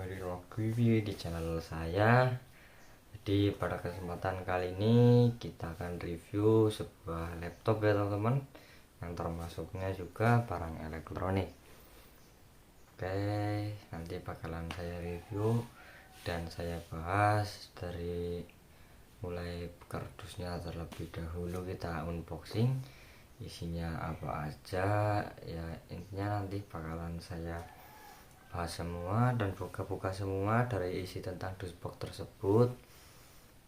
kembali lagi di channel saya. Jadi pada kesempatan kali ini kita akan review sebuah laptop ya teman-teman, yang termasuknya juga barang elektronik. Oke, nanti bakalan saya review dan saya bahas dari mulai kardusnya terlebih dahulu, kita unboxing isinya apa aja ya, intinya nanti bakalan saya bahas semua dan buka-buka semua dari isi tentang dashboard tersebut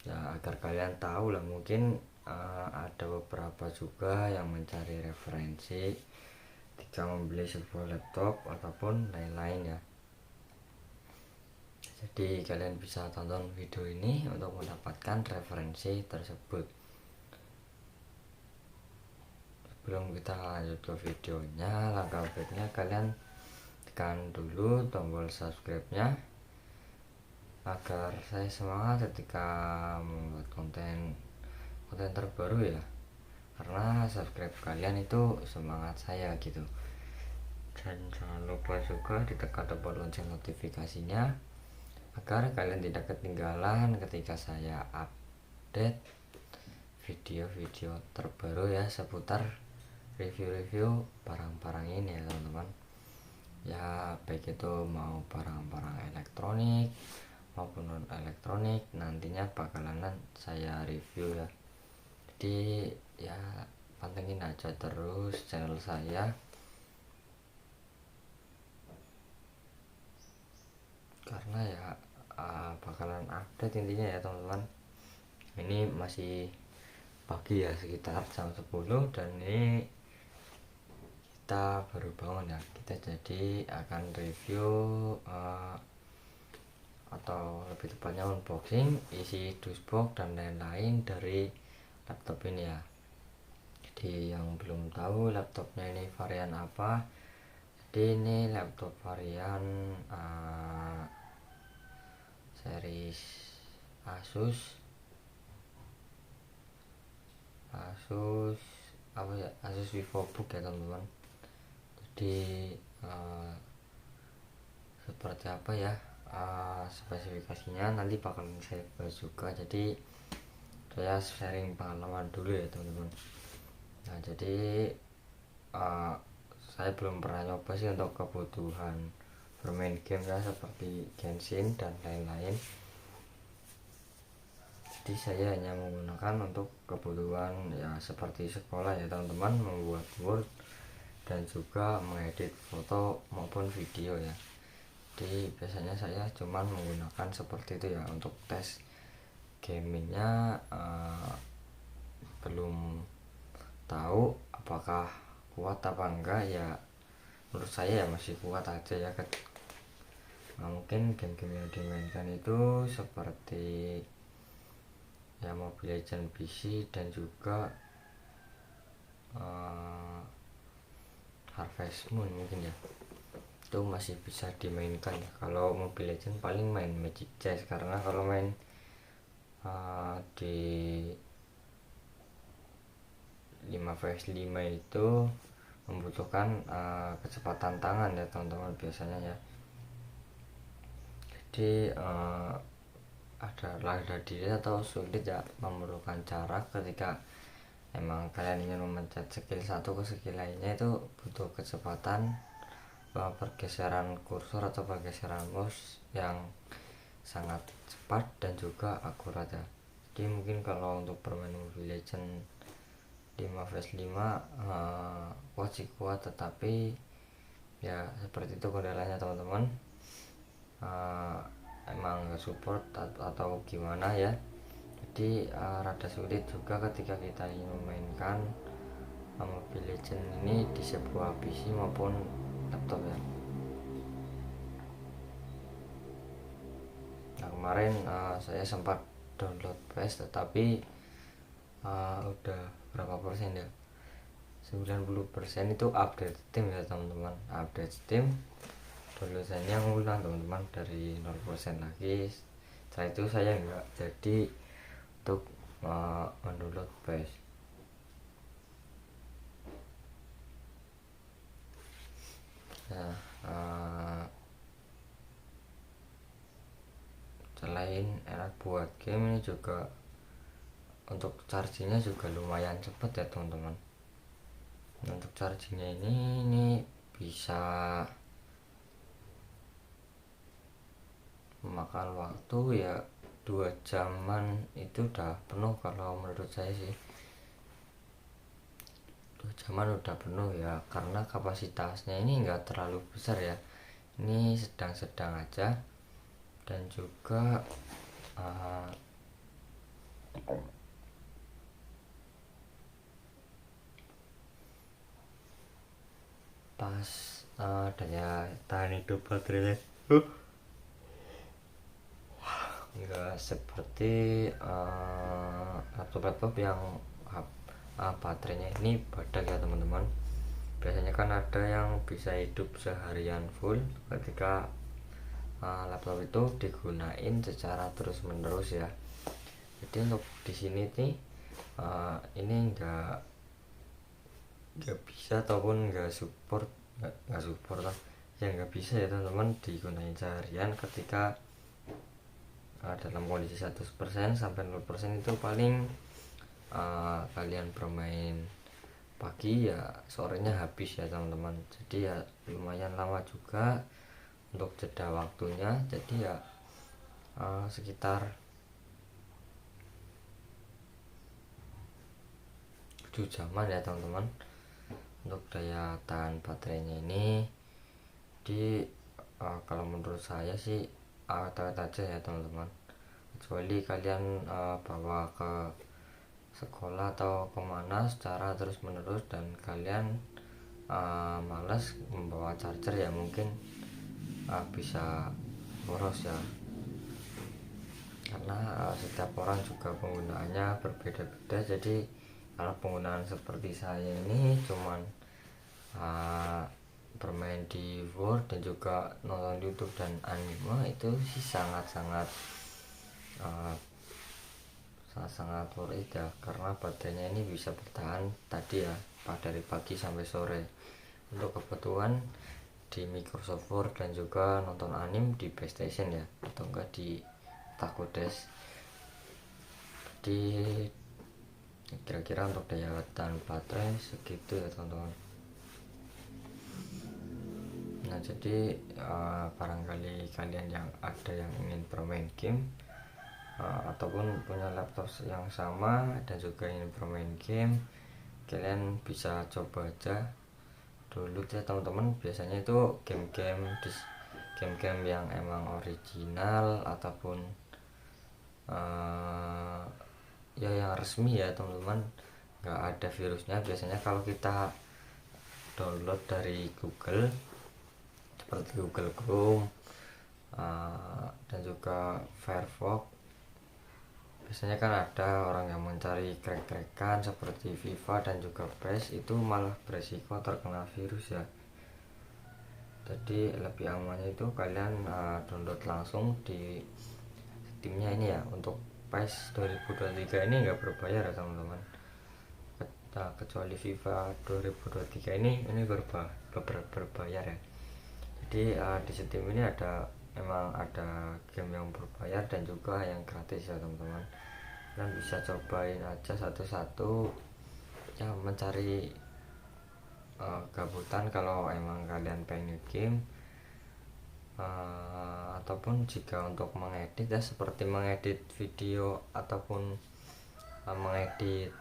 ya, agar kalian tahu lah. Mungkin ada beberapa juga yang mencari referensi ketika membeli sebuah laptop ataupun lain-lain ya. Jadi kalian bisa tonton video ini untuk mendapatkan referensi tersebut. Sebelum kita lanjut ke videonya, langkah baiknya kalian tekan dulu tombol subscribe-nya agar saya semangat ketika membuat konten terbaru ya, karena subscribe kalian itu semangat saya gitu. Dan jangan lupa juga ditekan tombol lonceng notifikasinya agar kalian tidak ketinggalan ketika saya update video-video terbaru ya, seputar review-review barang-barang ini ya teman-teman ya, baik itu mau barang-barang elektronik maupun non elektronik, nantinya bakalan saya review ya. Jadi ya pantengin aja terus channel saya, karena ya bakalan update intinya ya teman-teman. Ini masih pagi ya, sekitar jam 10, dan ini kita baru bangun ya. Kita jadi akan review atau lebih tepatnya unboxing isi dashboard dan lain-lain dari laptop ini ya. Jadi yang belum tahu laptopnya ini varian apa, jadi ini laptop varian series Asus apa ya, Asus VivoBook ya teman-teman. Jadi seperti apa ya spesifikasinya nanti bakal saya bahas juga. Jadi saya sharing pengalaman dulu ya teman-teman. Nah jadi saya belum pernah nyoba sih untuk kebutuhan bermain game ya, seperti Genshin dan lain-lain. Jadi saya hanya menggunakan untuk kebutuhan ya seperti sekolah ya teman-teman, membuat Word dan juga mengedit foto maupun video ya. Jadi biasanya saya cuman menggunakan seperti itu ya. Untuk tes gamingnya belum tahu apakah kuat apa enggak ya, menurut saya ya masih kuat aja ya. Mungkin game-game yang dimainkan itu seperti ya Mobile Legends PC dan juga Harvest Moon mungkin ya, itu masih bisa dimainkan ya. Kalau Mobile Legends paling main Magic Chess, karena kalau main di 5vs5 itu membutuhkan kecepatan tangan ya teman-teman biasanya ya. Jadi ada diri atau sulit ya, memerlukan cara ketika emang kalian ingin memencet skill satu ke skill lainnya, itu butuh kecepatan pergeseran kursor atau pergeseran mouse yang sangat cepat dan juga akurat ya. Jadi mungkin kalau untuk bermain Mobile Legends 5vs5 kuat, tetapi ya seperti itu kendalanya teman-teman. Emang nggak support atau gimana ya. Jadi rada sulit juga ketika kita ingin memainkan Mobile Legends ini di sebuah PC maupun laptop ya. Nah kemarin saya sempat download PS, tetapi udah berapa persen ya, 90% itu update Steam ya teman-teman. Update Steam downloadannya ngulang teman-teman, dari 0% lagi. Setelah itu saya nggak jadi untuk mendownload PS. Nah selain enak buat game, ini juga untuk chargingnya juga lumayan cepet ya teman-teman. Untuk chargingnya ini bisa memakan waktu ya 2 jaman itu udah penuh kalau menurut saya sih. 2 jaman udah penuh ya, karena kapasitasnya ini enggak terlalu besar ya, ini sedang-sedang aja. Dan juga pas daya tahan hidup baterainya enggak seperti laptop-laptop yang baterainya ini badak ya teman-teman. Biasanya kan ada yang bisa hidup seharian full ketika laptop itu digunain secara terus menerus ya. Jadi untuk di sini nih ini enggak bisa ataupun enggak support lah ya, enggak bisa ya teman-teman digunain seharian. Ketika dalam kondisi 100% sampai 0% itu paling kalian bermain pagi ya sorenya habis ya teman-teman. Jadi ya lumayan lama juga untuk jeda waktunya. Jadi ya sekitar 7 jaman ya teman-teman untuk daya tahan baterainya ini. Di kalau menurut saya sih awet-awet aja ya teman-teman, kecuali kalian bawa ke sekolah atau kemana secara terus menerus dan kalian malas membawa charger ya, mungkin bisa boros ya, karena setiap orang juga penggunaannya berbeda-beda. Jadi kalau penggunaan seperti saya ini cuman bermain di Word dan juga nonton YouTube dan anime, itu sih sangat-sangat worth it ya, karena baterainya ini bisa bertahan tadi ya dari pagi sampai sore. Untuk kebutuhan di Microsoft Word dan juga nonton anime di PlayStation ya, atau enggak di Takodes. Jadi kira-kira untuk daya tahan baterai segitu ya teman-teman. Nah jadi barangkali kalian yang ada yang ingin bermain game ataupun punya laptop yang sama dan juga ingin bermain game, kalian bisa coba aja dulu ya teman-teman. Biasanya itu game-game yang emang original ataupun ya yang resmi ya teman-teman, nggak ada virusnya. Biasanya kalau kita download dari Google seperti Google Chrome dan juga Firefox, biasanya kan ada orang yang mencari crack-crackan seperti FIFA dan juga PES, itu malah beresiko terkena virus ya. Jadi lebih amannya itu kalian download langsung di Steamnya ini ya. Untuk PES 2023 ini nggak berbayar ya teman-teman, kecuali FIFA 2023 ini berbayar ya. Jadi di Steam ini emang ada game yang berbayar dan juga yang gratis ya teman-teman. Kalian bisa cobain aja satu-satu ya, mencari gabutan kalau emang kalian pengen game, ataupun jika untuk mengedit ya, seperti mengedit video ataupun mengedit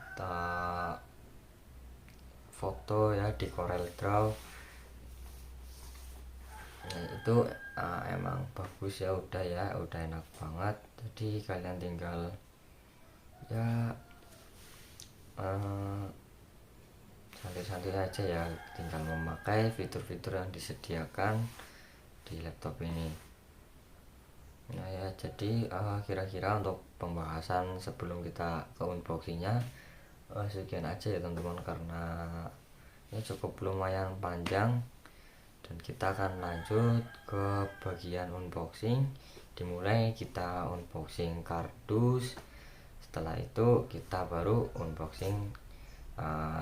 foto ya di Corel Draw. Nah, itu emang bagus ya, udah enak banget. Jadi kalian tinggal ya santai-santai aja ya, tinggal memakai fitur-fitur yang disediakan di laptop ini. Nah ya, jadi kira-kira untuk pembahasan sebelum kita ke unboxingnya sekian aja ya teman-teman, karena ini cukup lumayan panjang. Dan kita akan lanjut ke bagian unboxing. Dimulai kita unboxing kardus, setelah itu kita baru unboxing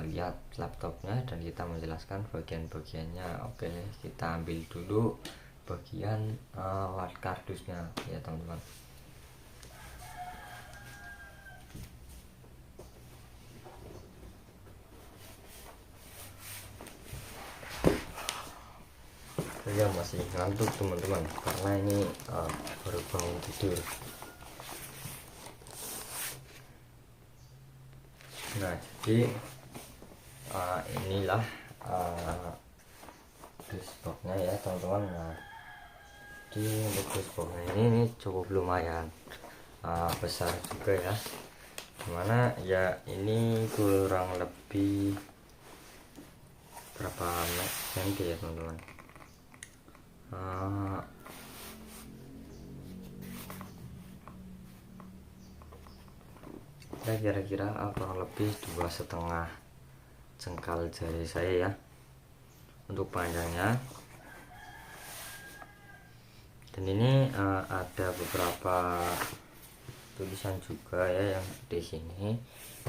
lihat laptopnya dan kita menjelaskan bagian-bagiannya. Oke, kita ambil dulu bagian kardusnya ya teman-teman. ngantuk teman-teman, karena ini baru bangun tidur. Nah, jadi inilah dashboardnya ya teman-teman. Nah, jadi untuk dashboardnya ini cukup lumayan besar juga ya, dimana ya ini kurang lebih berapa cm ya teman-teman, ya kira-kira kurang lebih 2,5 jengkal jari saya ya untuk panjangnya. Dan ini ada beberapa tulisan juga ya yang di sini,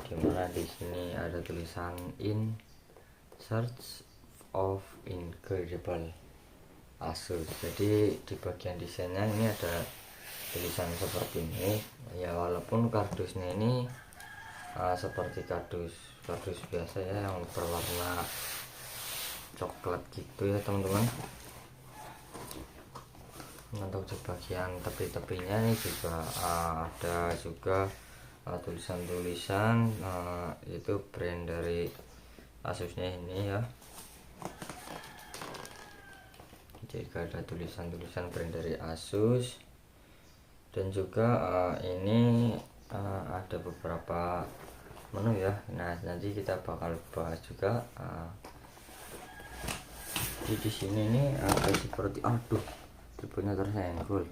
dimana di sini ada tulisan in search of incredible Asus. Jadi di bagian desainnya ini ada tulisan seperti ini ya, walaupun kardusnya ini seperti kardus biasa ya yang berwarna coklat gitu ya teman-teman. Untuk di bagian tepi-tepinya ini juga ada juga tulisan-tulisan itu brand dari Asusnya ini ya. Jadi ada tulisan-tulisan brand dari Asus, dan juga ini ada beberapa menu ya. Nah, nanti kita bakal bahas juga. Di sini nih ada seperti tipenya tersenggol.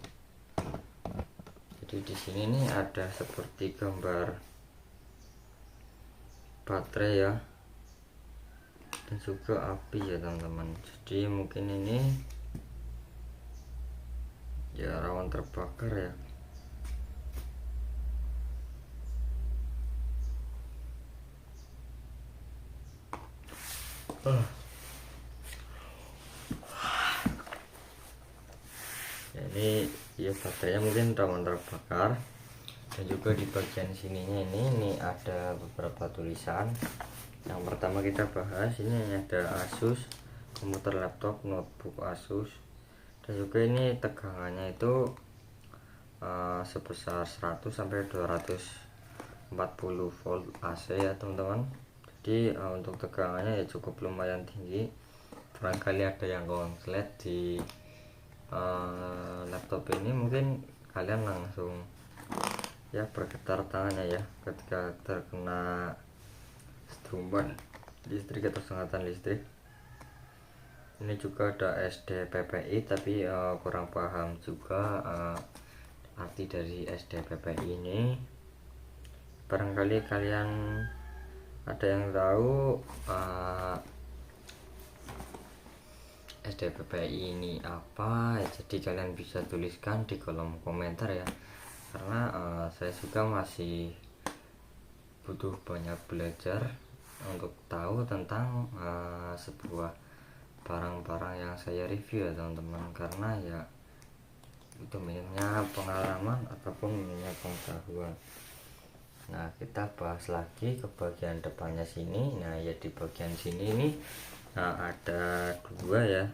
Jadi di sini nih ada seperti gambar baterai ya, dan juga api ya teman-teman. Jadi mungkin ini ya rawan terbakar ya. Ini ya baterainya mungkin rawan terbakar. Dan juga di bagian sininya ini ada beberapa tulisan. Yang pertama kita bahas ini ada Asus, komputer laptop notebook Asus, dan juga ini tegangannya itu sebesar 100 sampai 240 volt AC ya teman-teman. Jadi untuk tegangannya ya cukup lumayan tinggi. Barangkali ada yang konslet di laptop ini, mungkin kalian langsung ya bergetar tangannya ya ketika terkena strumban listrik atau sengatan listrik. Ini juga ada SDPPI, tapi kurang paham juga arti dari SDPPI ini. Barangkali kalian ada yang tahu SDPPI ini apa ya, jadi kalian bisa tuliskan di kolom komentar ya, karena saya juga masih butuh banyak belajar untuk tahu tentang sebuah barang-barang yang saya review ya teman-teman, karena ya itu minimnya pengalaman ataupun minimnya pengetahuan. Nah, kita bahas lagi ke bagian depannya sini. Nah, ya di bagian sini ini ada dua ya,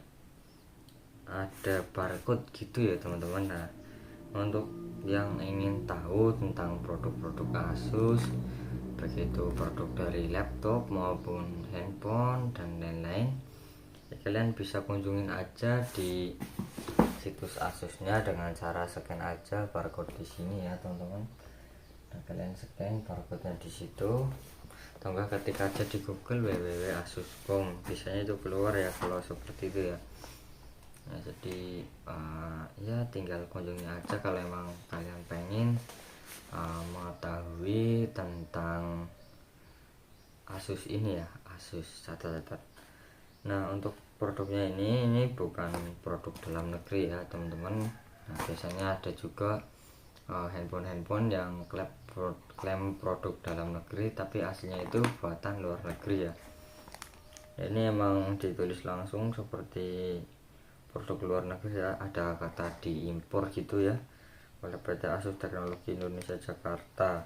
ada barcode gitu ya teman-teman. Nah, untuk yang ingin tahu tentang produk-produk Asus, baik itu produk dari laptop maupun handphone dan lain-lain, ya, kalian bisa kunjungin aja di situs Asusnya dengan cara scan aja barcode di sini ya teman-teman. Nah, kalian scan barcode-nya di situ, atau enggak ketik aja di Google www.asus.com, biasanya itu keluar ya kalau seperti itu ya. Nah, jadi ya tinggal kunjungi aja kalau emang kalian pengen mengetahui tentang Asus ini ya, Asus catat. Nah, untuk produknya ini bukan produk dalam negeri ya teman-teman. Nah, biasanya ada juga handphone yang klaim produk dalam negeri tapi aslinya itu buatan luar negeri ya. Ini emang ditulis langsung seperti produk luar negeri ya, ada kata diimpor gitu ya oleh PT Asus Teknologi Indonesia Jakarta.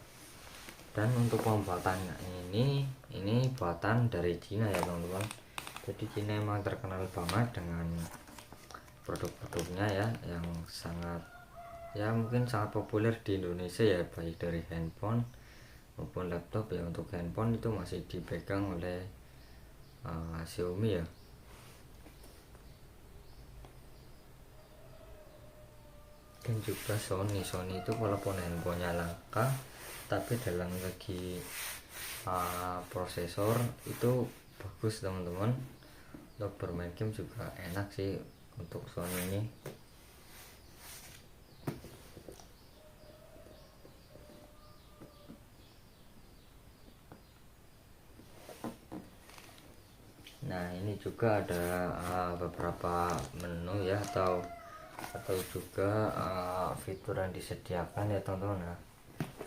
Dan untuk pembuatannya ini buatan dari Cina ya teman-teman. Jadi Cina emang terkenal banget dengan produk-produknya ya, yang sangat ya mungkin sangat populer di Indonesia ya, baik dari handphone maupun laptop ya. Untuk handphone itu masih dipegang oleh Xiaomi ya. Dan juga Sony itu walaupun handphonenya langka, tapi dalam segi prosesor itu bagus teman-teman. Untuk bermain game juga enak sih untuk Sony ini. Nah ini juga ada beberapa menu ya, atau juga fitur yang disediakan ya teman-teman.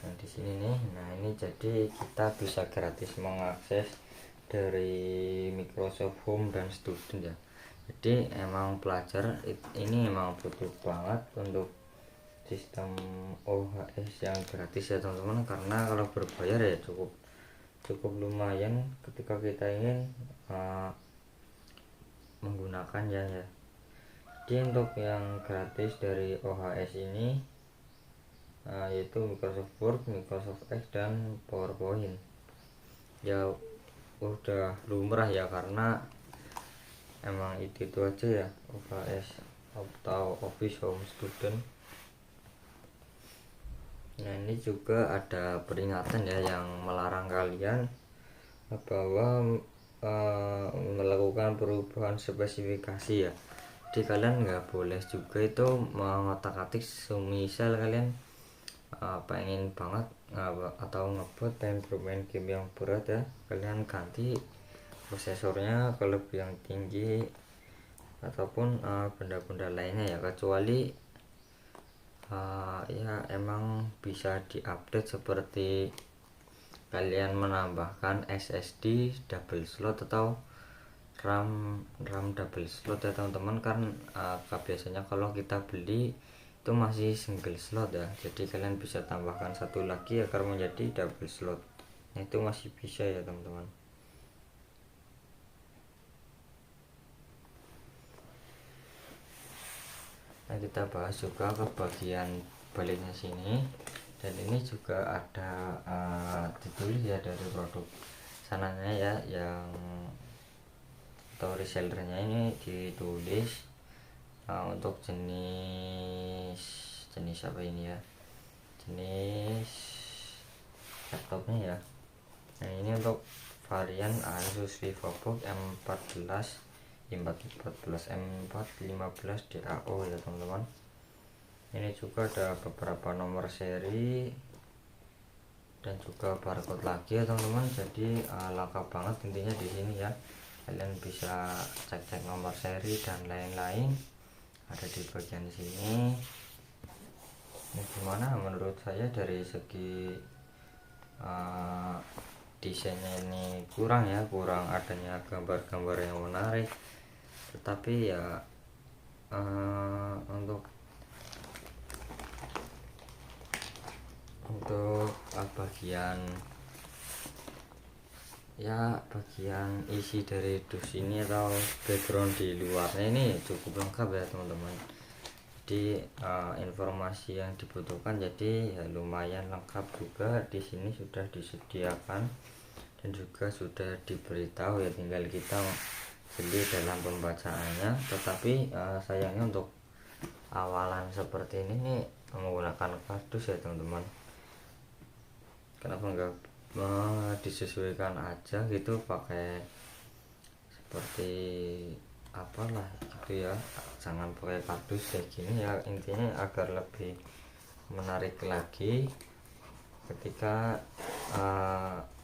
Nah di sini nih, nah ini jadi kita bisa gratis mengakses dari Microsoft Home dan Student ya. Jadi emang pelajar ini emang butuh banget untuk sistem OHS yang gratis ya teman-teman, karena kalau berbayar ya cukup lumayan ketika kita ingin menggunakannya ya. Jadi untuk yang gratis dari OHS ini yaitu Microsoft Word, Microsoft Excel, dan PowerPoint ya. Udah lumrah ya, karena emang itu aja ya OHS atau Office Home Student. Nah ini juga ada peringatan ya yang melarang kalian bahwa melakukan perubahan spesifikasi ya. Jadi kalian nggak boleh juga itu mengotak-atik. Semisal kalian pengen banget atau pengen bermain game yang berat ya, kalian ganti prosesornya ke lebih yang tinggi ataupun benda-benda lainnya ya, kecuali ya emang bisa diupdate seperti kalian menambahkan SSD double slot atau RAM double slot ya teman-teman. Kan biasanya kalau kita beli itu masih single slot ya, jadi kalian bisa tambahkan satu lagi agar menjadi double slot. Nah itu masih bisa ya teman-teman. Nah kita bahas juga ke bagian baliknya sini, dan ini juga ada ditulis ya dari produk sananya ya, yang atau resellernya ini ditulis untuk jenis apa ini ya, jenis laptopnya ya. Nah ini untuk varian Asus VivoBook M14 M415 DAO ya teman-teman. Ini juga ada beberapa nomor seri dan juga barcode lagi ya teman-teman. Jadi lengkap banget intinya di sini ya. Kalian bisa cek nomor seri dan lain-lain ada di bagian sini. Ini gimana menurut saya dari segi desainnya ini kurang adanya gambar-gambar yang menarik, tetapi ya untuk bagian isi dari dus ini atau background di luarnya ini cukup lengkap ya teman-teman. Jadi informasi yang dibutuhkan jadi ya lumayan lengkap juga di sini sudah disediakan dan juga sudah diberitahu ya, tinggal kita jeli dalam pembacaannya. Tetapi sayangnya untuk awalan seperti ini nih menggunakan kardus ya teman-teman. Kenapa enggak disesuaikan aja gitu pakai seperti apalah gitu ya, jangan pakai kardus kayak gini ya. Intinya agar lebih menarik lagi ketika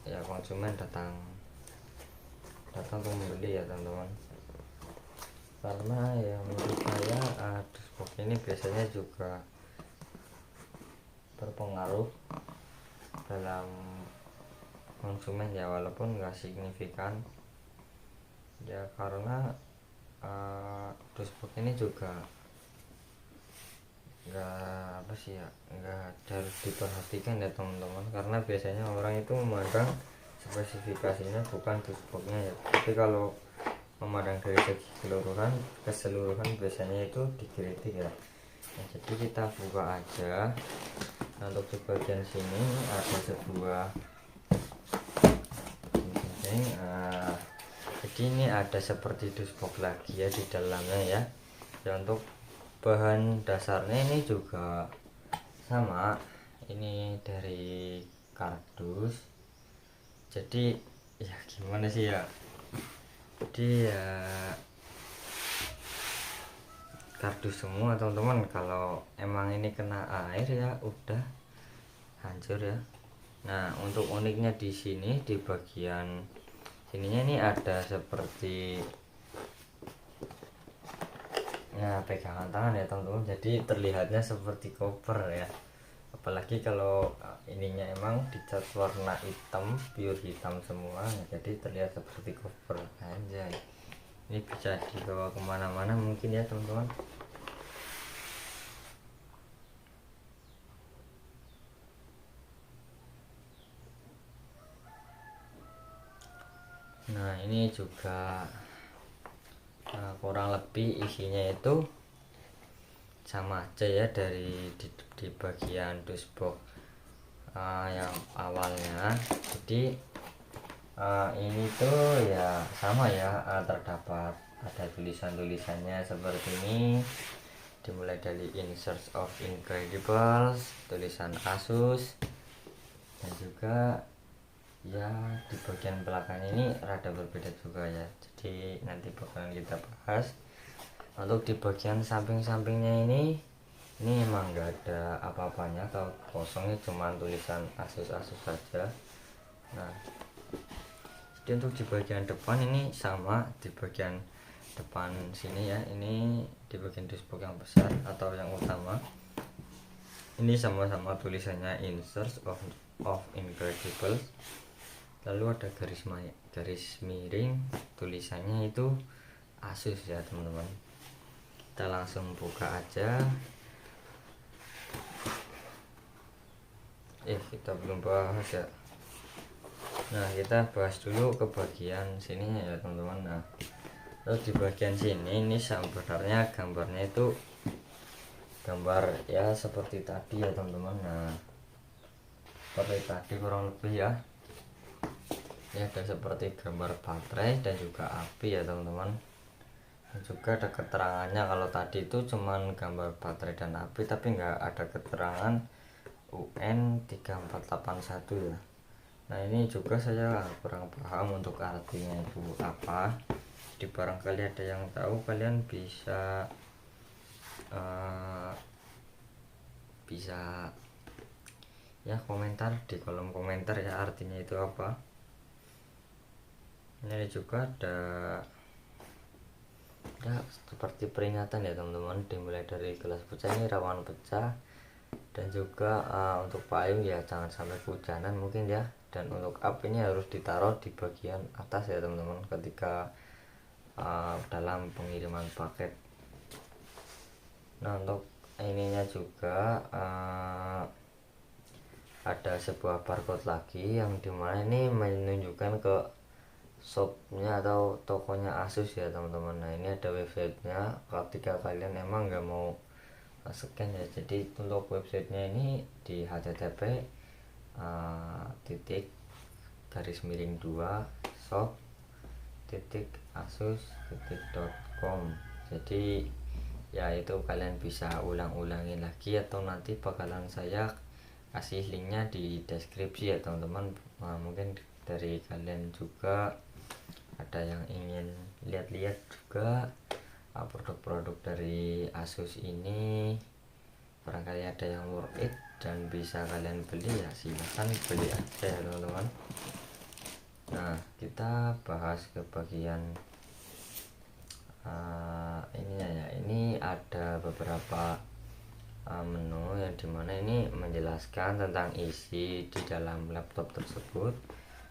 ya konsumen datang untuk membeli ya teman-teman. Karena ya menurut saya dashboard ini biasanya juga berpengaruh dalam konsumen ya, walaupun nggak signifikan ya, karena dashboard ini juga nggak harus diperhatikan ya teman-teman, karena biasanya orang itu memandang spesifikasinya bukan dashboardnya ya. Tapi kalau memandang dari segi keseluruhan biasanya itu dikritik ya. Nah, jadi kita buka aja. Nah, untuk di bagian sini ada sebuah jadi ini ada seperti dusbox lagi ya di dalamnya ya. Dan untuk bahan dasarnya ini juga sama, ini dari kardus. Jadi ya gimana sih ya, jadi ya kardus semua teman-teman. Kalau emang ini kena air ya udah hancur ya. Nah, untuk uniknya di sini di bagian sininya ini ada seperti pegangan tangan ya teman-teman. Jadi terlihatnya seperti koper ya. Apalagi kalau ininya emang dicat warna hitam, pure hitam semua ya, jadi terlihat seperti koper aja. Ini bisa dibawa kemana-mana mungkin ya teman-teman. Nah, ini juga kurang lebih isinya itu sama aja ya dari di bagian dusbox yang awalnya. Jadi ini tuh ya sama ya, terdapat ada tulisannya seperti ini, dimulai dari In Search of Incredibles, tulisan Asus, dan juga ya di bagian belakang ini rada berbeda juga ya. Jadi nanti bakalan kita bahas. Untuk di bagian samping-sampingnya ini emang nggak ada apa-apanya atau kosongnya, cuman tulisan Asus saja. Nah, jadi untuk di bagian depan ini sama, di bagian depan sini ya, ini di bagian dashboard yang besar atau yang utama ini sama-sama tulisannya In Search of Incredibles. Lalu ada garis miring, tulisannya itu Asus ya teman-teman. Kita langsung buka aja. Kita belum bahas ya. Nah, kita bahas dulu ke bagian sininya ya teman-teman. Nah, terus di bagian sini ini sebenarnya gambarnya itu gambar ya seperti tadi ya teman-teman. Nah, seperti tadi kurang lebih ya. Ini ada seperti gambar baterai dan juga api ya teman-teman. Dan juga ada keterangannya. Kalau tadi itu cuman gambar baterai dan api, tapi nggak ada keterangan UN 3481 ya. Nah, ini juga saya kurang paham untuk artinya itu apa. Di barangkali ada yang tahu, kalian bisa ya komentar di kolom komentar ya artinya itu apa. Ini juga ada ya seperti peringatan ya teman-teman, dimulai dari gelas pecah ini rawan pecah, dan juga untuk payung ya jangan sampai kehujanan mungkin ya. Dan untuk up ini harus ditaruh di bagian atas ya teman-teman ketika dalam pengiriman paket. Nah, untuk ininya juga ada sebuah barcode lagi yang dimana ini menunjukkan ke shopnya atau tokonya Asus ya teman-teman. Nah, ini ada websitenya ketika kalian emang nggak mau scan ya. Jadi untuk websitenya ini di http /2 shop.asus.com. jadi ya itu kalian bisa ulang-ulangin lagi atau nanti bakalan saya kasih linknya di deskripsi ya teman-teman. Mungkin dari kalian juga ada yang ingin lihat-lihat juga produk-produk dari Asus ini, barangkali ada yang worth it dan bisa kalian beli ya silahkan beli aja ya teman-teman. Nah, kita bahas ke bagian ininya ya. Ini ada beberapa menu yang dimana ini menjelaskan tentang isi di dalam laptop tersebut.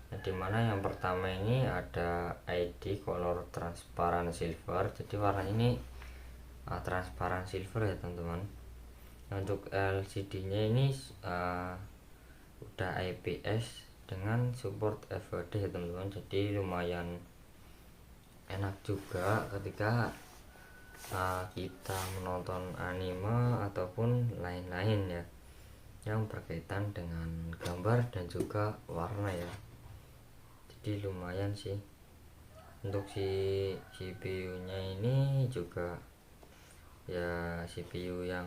Nah, dimana yang pertama ini ada ID color transparent silver, jadi warna ini transparan silver ya teman-teman. Nah, untuk LCD nya ini udah IPS dengan support FHD ya teman-teman, jadi lumayan enak juga ketika kita menonton anime ataupun lain-lain ya yang berkaitan dengan gambar dan juga warna ya. Jadi lumayan sih. Untuk si CPU nya ini juga ya CPU yang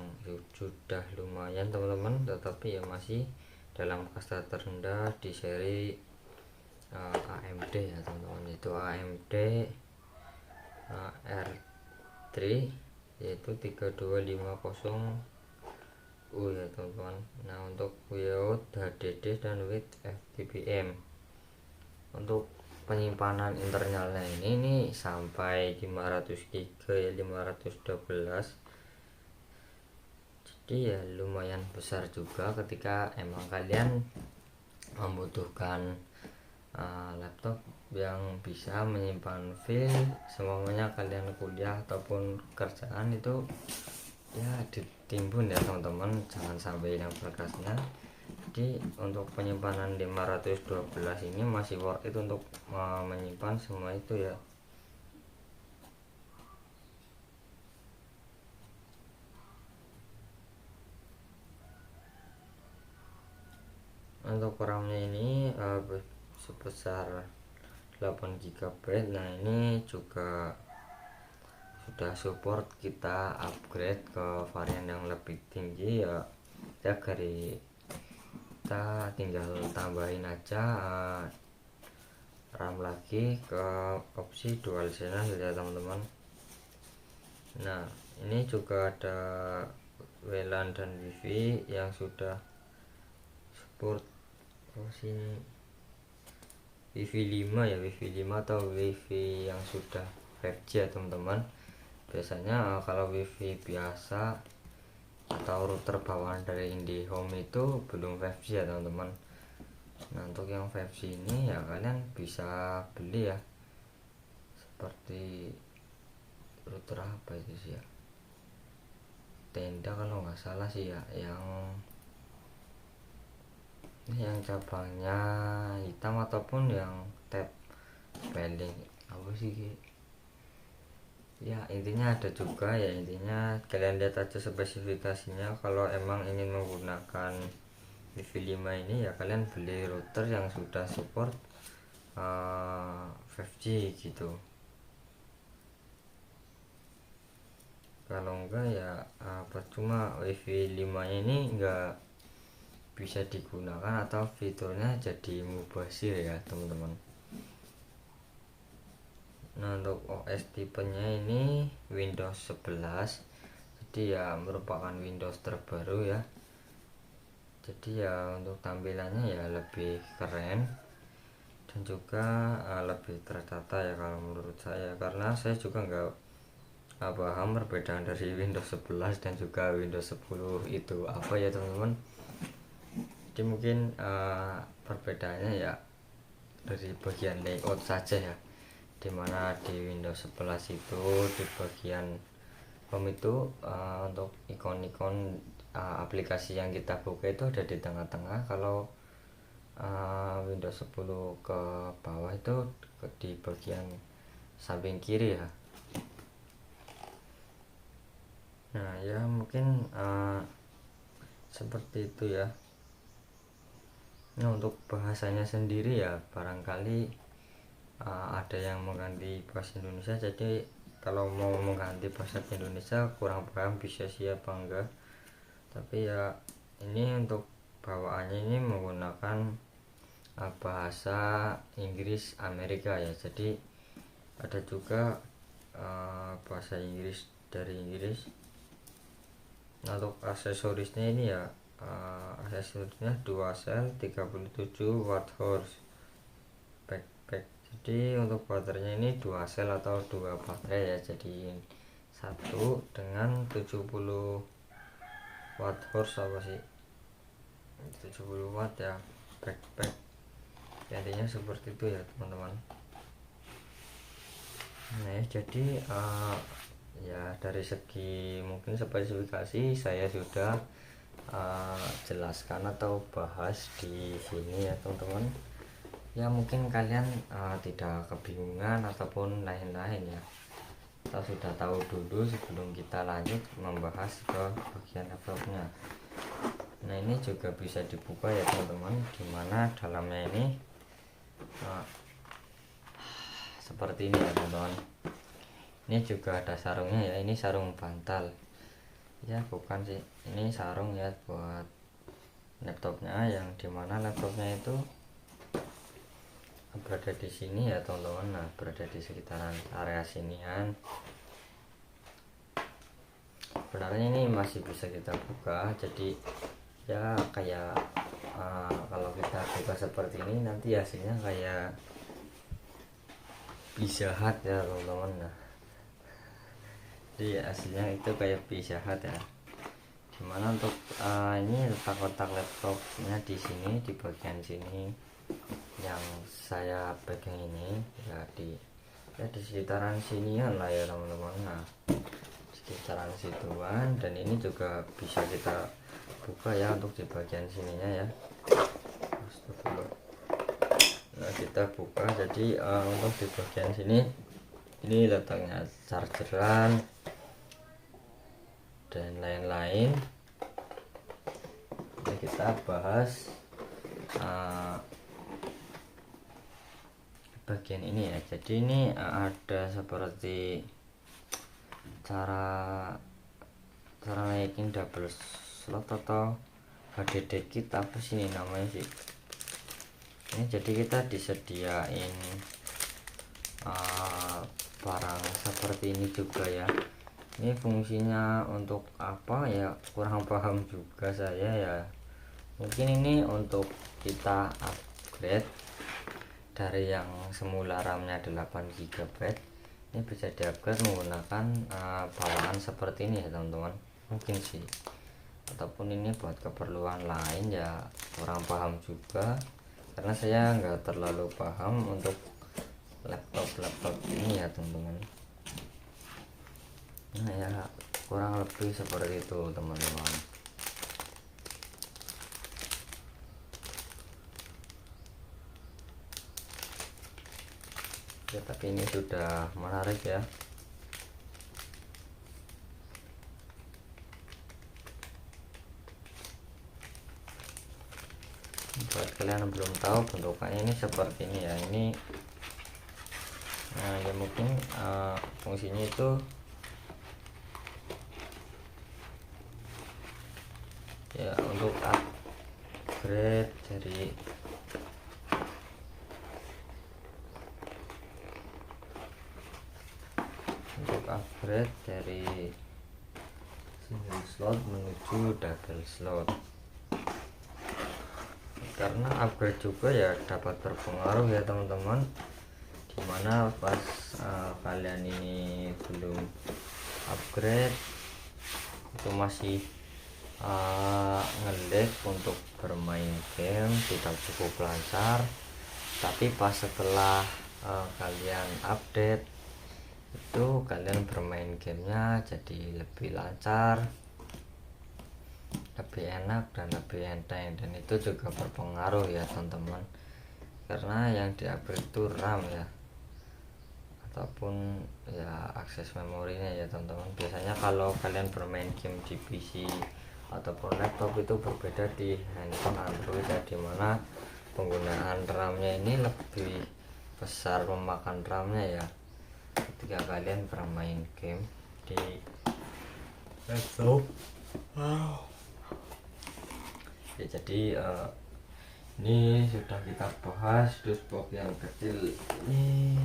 sudah lumayan teman-teman, tetapi ya masih dalam kasta terendah di seri AMD ya teman-teman, itu AMD R3 yaitu 3250U ya teman-teman. Nah untuk without HDD dan with FTPM. Untuk penyimpanan internalnya ini sampai 500 GB ya, 512. Jadi ya lumayan besar juga ketika emang kalian membutuhkan laptop yang bisa menyimpan file semuanya kalian kuliah ataupun kerjaan itu ya ditimbun ya teman-teman, jangan sampai hilang berkasnya. Jadi untuk penyimpanan 512 ini masih worth it untuk menyimpan semua itu ya. Untuk RAM-nya ini sebesar 8 GB. Nah ini juga sudah support kita upgrade ke varian yang lebih tinggi ya. Kita tinggal tambahin aja RAM lagi ke opsi dual channel ya teman-teman. Nah ini juga ada WLAN dan WiFi yang sudah support sini WiFi 5 ya, WiFi 5 atau WiFi yang sudah 5G ya teman-teman. Biasanya kalau WiFi biasa atau router bawaan dari IndiHome itu belum 5G ya teman-teman. Nah untuk yang 5G ini ya kalian bisa beli ya, seperti router apa itu sih ya, Tenda kalau nggak salah sih ya, yang cabangnya hitam ataupun yang tab paling apa sih ya, intinya ada juga ya. Intinya kalian lihat aja spesifikasinya. Kalau emang ingin menggunakan WiFi 5 ini ya kalian beli router yang sudah support 5G gitu. Kalau enggak ya percuma, WiFi 5 ini enggak bisa digunakan atau fiturnya jadi mubazir ya teman-teman. Nah untuk OS tipenya ini Windows 11, jadi ya merupakan Windows terbaru ya. Jadi ya untuk tampilannya ya lebih keren dan juga lebih tertata ya kalau menurut saya, karena saya juga nggak paham perbedaan dari Windows 11 dan juga Windows 10 itu apa ya teman-teman. Jadi mungkin perbedaannya ya dari bagian layout saja ya, dimana di Windows 11 itu di bagian home itu untuk ikon-ikon aplikasi yang kita buka itu ada di tengah-tengah. Kalau Windows 10 ke bawah itu di bagian samping kiri ya. Nah ya mungkin seperti itu ya. Nah untuk bahasanya sendiri ya barangkali ada yang mengganti bahasa Indonesia, jadi kalau mau mengganti bahasa Indonesia kurang paham bisa siapa enggak, tapi ya ini untuk bawaannya ini menggunakan bahasa Inggris Amerika ya. Jadi ada juga bahasa Inggris dari Inggris. Nah untuk aksesorisnya ini ya aksesorisnya 2 sel 37 watt horse backpack. Jadi untuk baterainya ini 2 sel atau 2 baterai ya, jadi satu dengan 70 watt horse apa sih, 70 watt ya backpack. Intinya seperti itu ya teman-teman. Nah jadi ya dari segi mungkin spesifikasi saya sudah jelaskan atau bahas di sini ya teman-teman. ya mungkin kalian tidak kebingungan ataupun lain-lain ya. Kita sudah tahu dulu sebelum kita lanjut membahas ke bagian laptopnya. Nah ini juga bisa dibuka ya teman-teman, dimana dalamnya ini seperti ini ya teman-teman. Ini juga ada sarungnya ya, ini sarung bantal ya, bukan sih, ini sarung ya buat laptopnya, yang dimana laptopnya itu berada di sini ya teman-teman. Nah berada di sekitaran area sinian. Sebenarnya ini masih bisa kita buka, jadi ya kayak kalau kita buka seperti ini nanti hasilnya kayak Pizza Hut ya teman-teman. Nah jadi hasilnya itu kayak Pizza Hut ya, dimana untuk ini letak kotak laptopnya di sini, di bagian sini yang saya pegang ini ya, di sekitaran sinian lah ya teman-teman. Nah sekitaran situan, dan ini juga bisa kita buka ya untuk di bagian sininya ya. Nah kita buka, jadi untuk di bagian sini ini letaknya chargeran dan lain-lain. Jadi kita bahas bagian ini ya. Jadi ini ada seperti cara naikin double slot atau HDD kit, apa sih ini namanya sih ini. Jadi kita disediain barang seperti ini juga ya. Ini fungsinya untuk apa ya, kurang paham juga saya ya. Mungkin ini untuk kita upgrade dari yang semula RAM-nya 8 GB, ini bisa diupgrade menggunakan bawaan seperti ini ya teman-teman, mungkin sih. Ataupun ini buat keperluan lain ya, kurang paham juga karena saya nggak terlalu paham untuk laptop ini ya teman-teman. Nah ya kurang lebih seperti itu teman-teman. Ya tapi ini sudah menarik ya. Buat kalian yang belum tahu, bentukannya ini seperti ini ya. Ini ya mungkin fungsinya itu ya untuk upgrade dari single slot menuju double slot, karena upgrade juga ya dapat berpengaruh ya teman-teman, dimana pas kalian ini belum upgrade itu masih ngelag untuk bermain game, tidak cukup lancar. Tapi pas setelah kalian update itu kalian bermain gamenya jadi lebih lancar, lebih enak dan lebih enteng. Dan itu juga berpengaruh ya teman-teman, karena yang di-upgrade itu RAM ya, ataupun ya akses memorinya ya teman-teman. Biasanya kalau kalian bermain game di PC ataupun laptop itu berbeda di handphone Android ya, dimana penggunaan RAM-nya ini lebih besar, memakan RAM-nya ya ketika kalian bermain game di laptop. Ya, jadi ini sudah kita bahas dashboard yang kecil ini.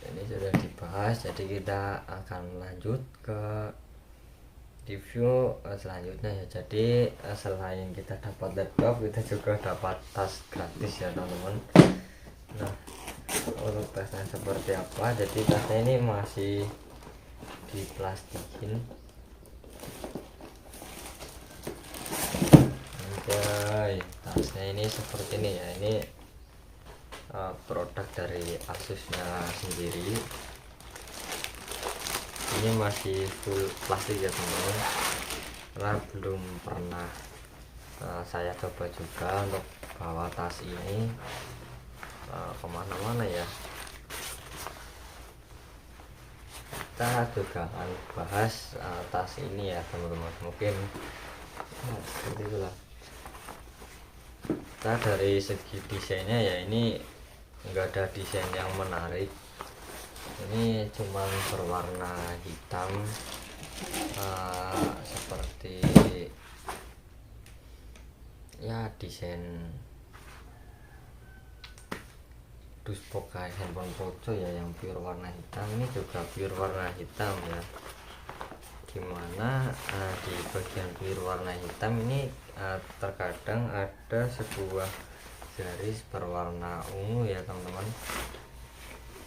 Ini sudah dibahas, jadi kita akan lanjut ke review selanjutnya ya. Jadi selain kita dapat laptop, kita juga dapat tas gratis ya teman-teman. Nah untuk tasnya seperti apa, jadi tasnya ini masih diplastikin. Oke, tasnya ini seperti ini ya. Ini produk dari Asusnya sendiri. Ini masih full plastik ya teman-teman, karena belum pernah saya coba juga untuk bawa tas ini kemana-mana ya. Kita juga akan bahas tas ini ya teman-teman, mungkin seperti itulah. Kita dari segi desainnya ya, ini enggak ada desain yang menarik, ini cuman berwarna hitam seperti ya desain dusbok kayak handphone Poco ya, yang pure warna hitam. Ini juga pure warna hitam ya, dimana di bagian pure warna hitam ini terkadang ada sebuah garis berwarna ungu ya teman-teman.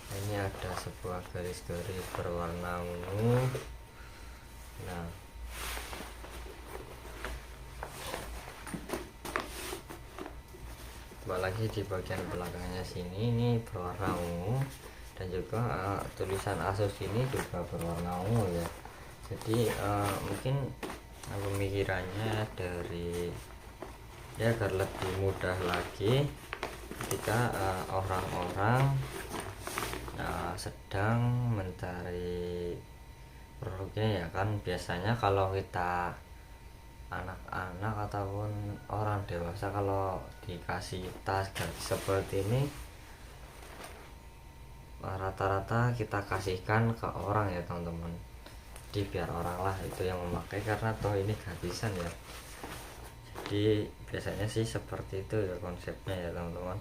Ini ada sebuah garis-garis berwarna ungu. Nah, apalagi di bagian belakangnya sini ini berwarna ungu, dan juga tulisan Asus ini juga berwarna ungu ya. Jadi mungkin pemikirannya dari ya agar lebih mudah lagi ketika orang-orang sedang mencari produknya ya kan. Biasanya kalau kita anak-anak ataupun orang dewasa kalau dikasih tas gratis seperti ini, rata-rata kita kasihkan ke orang ya teman-teman. Jadi biar orang lah itu yang memakai, karena toh ini gratisan ya. Jadi biasanya sih seperti itu ya konsepnya ya teman-teman.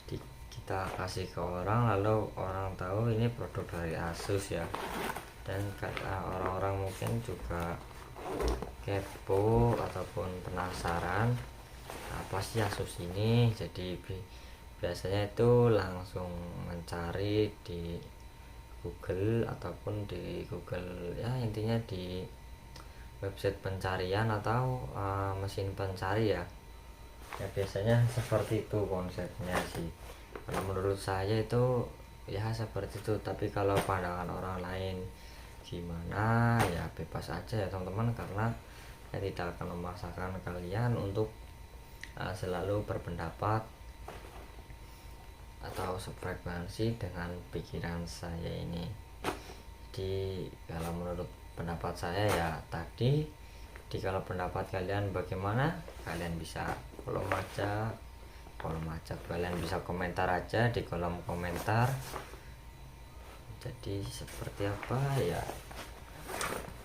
Jadi kita kasih ke orang, lalu orang tahu ini produk dari Asus ya, dan orang-orang mungkin juga kepo ataupun penasaran apa sih Asus ini. Jadi biasanya itu langsung mencari di Google ataupun di Google ya, intinya di website pencarian atau mesin pencari ya. Ya biasanya seperti itu konsepnya sih. Kalau menurut saya itu ya seperti itu, tapi kalau pandangan orang lain gimana ya bebas aja ya teman-teman, karena saya tidak akan memaksakan kalian untuk selalu berpendapat atau sefrekuensi dengan pikiran saya ini. Jadi kalau menurut pendapat saya ya tadi, jadi kalau pendapat kalian bagaimana, kalian bisa kolom aja, kalian bisa komentar aja di kolom komentar. Jadi seperti apa ya,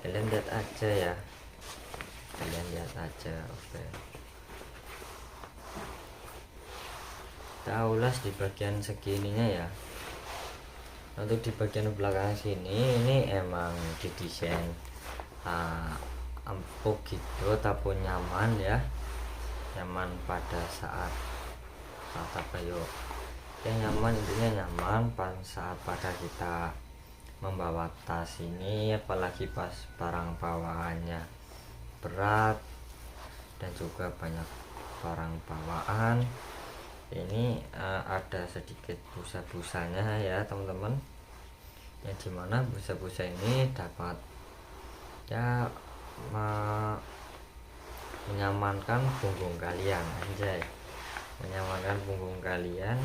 kalian lihat aja ya, kalian lihat aja. Oke, kita ulas di bagian segininya ya. Untuk di bagian belakang sini ini emang didesain empuk gitu ataupun nyaman ya, nyaman pada saat apa yuk ya, nyaman, intinya nyaman pada kita membawa tas ini, apalagi pas barang bawaannya berat dan juga banyak barang bawaan. Ini ada sedikit busa-busanya ya teman-teman, yang dimana busa-busa ini dapat ya menyamankan punggung kalian, anjay, menyamankan punggung kalian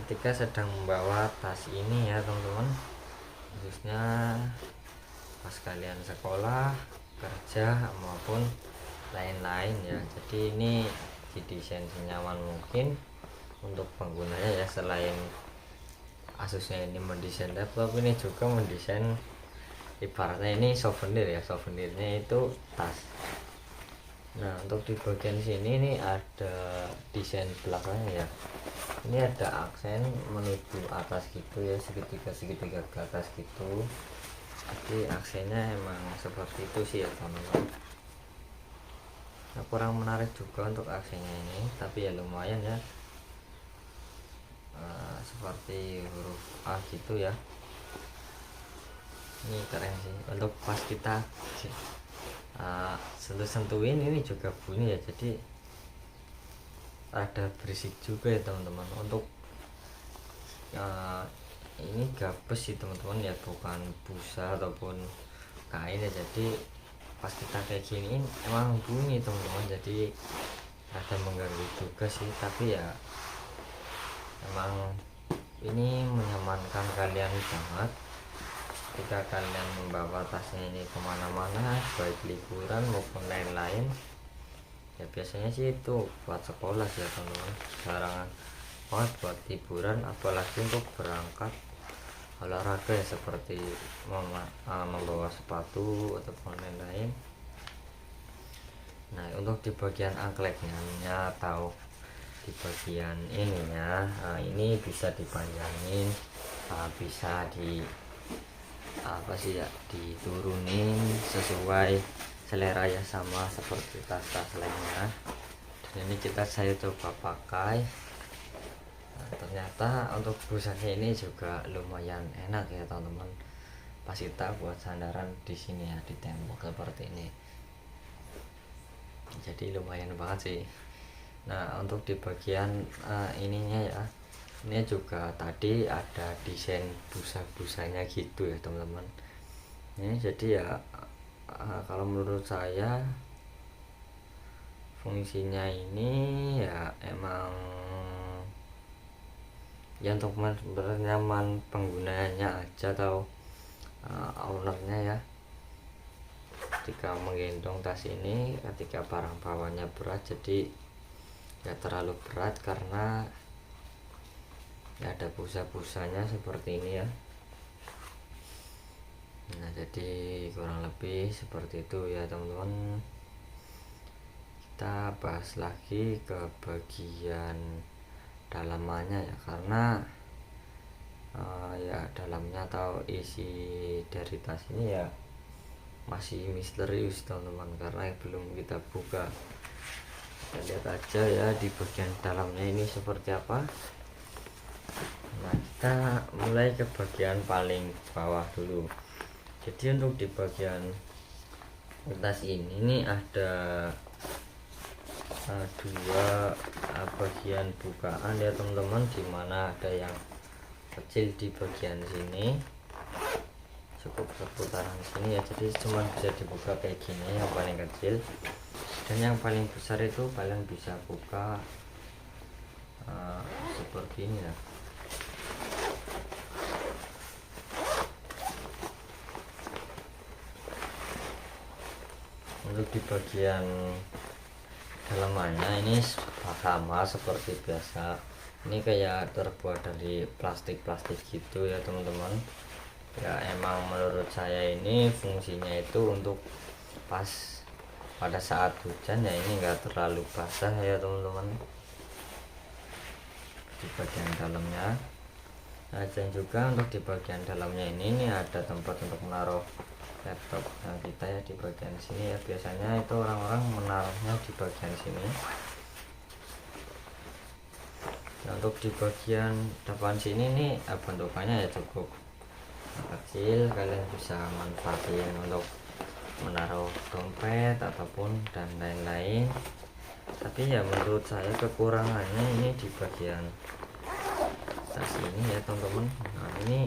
ketika sedang membawa tas ini ya teman-teman, khususnya pas kalian sekolah, kerja maupun lain-lain ya. Jadi ini didesain senyaman mungkin untuk penggunanya ya. Selain Asusnya ini mendesain laptop, ini juga mendesain ibaratnya ini souvenir ya, souvenirnya itu tas. Nah untuk di bagian sini ini ada desain belakangnya ya, ini ada aksen menuju atas gitu ya, segitiga ke atas gitu. Jadi aksennya emang seperti itu sih ya teman-teman. Nah, kurang menarik juga untuk aksennya ini, tapi ya lumayan ya, seperti huruf A gitu ya. Ini keren sih, untuk pas kita sentuh-sentuhin ini juga bunyi ya, jadi ada berisik juga ya teman-teman. Untuk ini gabes sih teman-teman ya, bukan busa ataupun kain ya, jadi pas kita kayak gini emang bunyi teman-teman, jadi ada mengganggu juga sih, tapi ya emang ini menyamankan kalian banget ketika kalian membawa tasnya ini kemana-mana, baik liburan maupun lain-lain. Ya biasanya sih itu buat sekolah sih ya teman-teman, jarang banget buat liburan, apalagi untuk berangkat olahraga ya, seperti membawa sepatu ataupun lain-lain. Nah untuk di bagian ankleknya atau di bagian ininya, ini bisa dipanjangin, bisa di apa sih ya, diturunin sesuai selera ya, sama seperti tas-tas lainnya. Dan ini saya coba pakai, nah, ternyata untuk busanya ini juga lumayan enak ya teman-teman, pas kita buat sandaran di sini ya, di tembok seperti ini, jadi lumayan banget sih. Nah untuk di bagian ininya ya, ini juga tadi ada desain busa-busanya gitu ya teman-teman. Ini jadi ya kalau menurut saya fungsinya ini ya emang ya untuk bernyaman penggunanya aja, atau ownernya ya, ketika menggendong tas ini, ketika barang bawahnya berat, jadi ya terlalu berat karena ya ada busa-busanya seperti ini ya. Nah jadi kurang lebih seperti itu ya teman-teman. Kita bahas lagi ke bagian dalamannya ya, karena ya dalamnya atau isi dari tas ini ya masih misterius teman-teman, karena belum kita buka. Kita lihat aja ya di bagian dalamnya ini seperti apa. Nah kita mulai ke bagian paling bawah dulu. Jadi untuk di bagian tas ini ada dua bagian bukaan ya teman-teman, dimana ada yang kecil di bagian sini, cukup seputaran sini ya, jadi cuma bisa dibuka kayak gini yang paling kecil, dan yang paling besar itu kalian bisa buka seperti ini ya. Untuk di bagian dalamannya ini sama seperti biasa, ini kayak terbuat dari plastik gitu ya teman-teman. Ya emang menurut saya ini fungsinya itu untuk pas pada saat hujan ya, ini enggak terlalu basah ya teman-teman di bagian dalamnya. Nah dan juga untuk di bagian dalamnya ini ada tempat untuk menaruh laptop kita ya, di bagian sini ya, biasanya itu orang-orang menaruhnya di bagian sini. Nah untuk di bagian depan sini nih bentukannya ya cukup kecil, kalian bisa manfaatin untuk menaruh dompet ataupun dan lain-lain. Tapi ya menurut saya kekurangannya ini di bagian tas ini ya teman-teman. Nah ini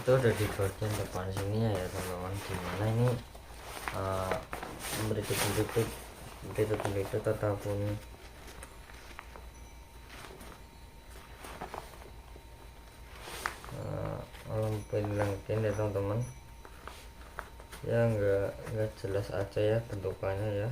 tuh ada di bagian depan sini ya teman-teman, dimana ini berikut ataupun lengkin ya teman-teman, ya nggak jelas aja ya bentukannya ya.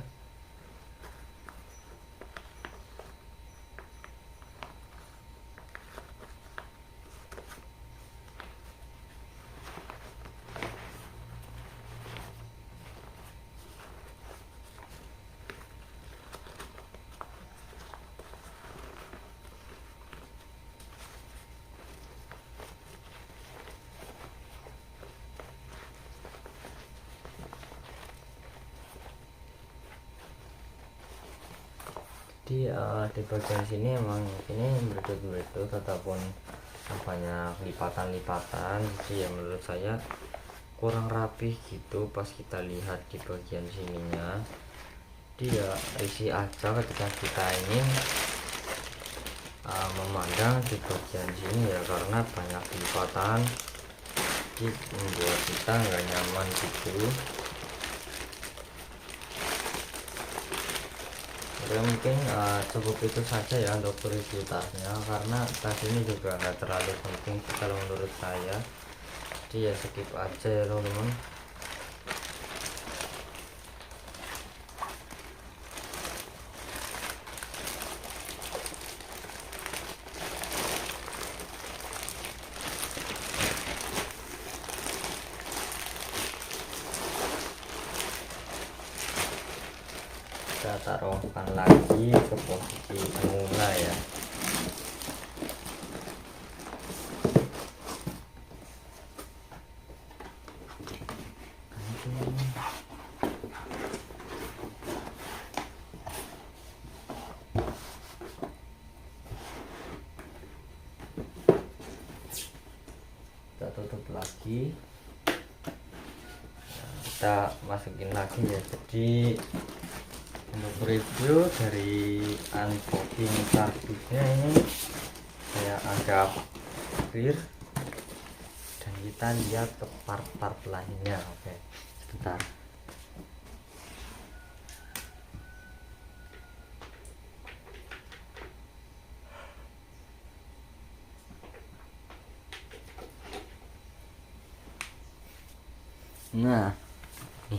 Jadi di bagian sini emang ini beredut ataupun banyak lipatan-lipatan, jadi ya menurut saya kurang rapih gitu pas kita lihat di bagian sininya. Dia isi aja ketika kita ingin memandang di bagian sini ya, karena banyak lipatan jadi membuat kita nggak nyaman gitu. Ya mungkin cukup itu saja ya untuk review tasnya, karena tas ini juga nggak terlalu penting kalau menurut saya, jadi ya skip aja ya teman-teman. Kita taruhkan lagi ke posisi semula ya. Kita tutup lagi, nah, kita masukin lagi ya. Jadi untuk review dari unboxing kardusnya ini saya agak clear, dan kita lihat ke part-part lainnya. Oke, sebentar.